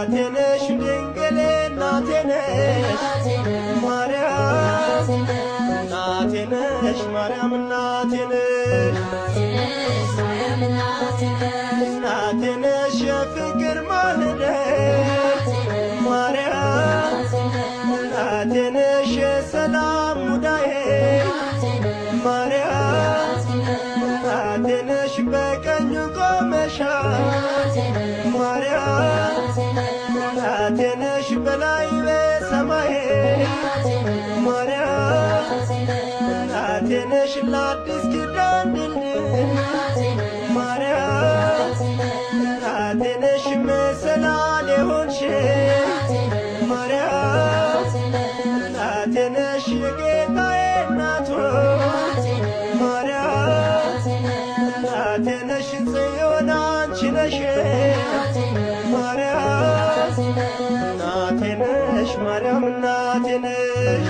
እናቴ ነሽ ድንግል እናቴ ነሽ ማርያም እናቴ ነሽ ማርያም እናቴ ነሽ እናቴ ነሽ የፍቅር ማህደር ማርያም እናቴ ነሽ የሰላም ሙዳዬ ማርያም እናቴ ነሽ በቀኙ ቆመሻል ማርያም እናቴ ነሽ በላይ በሰማይ ማርያም እናቴ ነሽ ለአዲስ ኪዳን ድልድይ ማርያም እናቴ ነሽ መሰላል የሆንሽ ማርያም እናቴ ነሽ የጌታዬ እናት ማርያም እናቴ ነሽ ጽዮን አንቺ ነሽ ማርያም እናቴ ነሽ ማርያም እናቴ ነሽ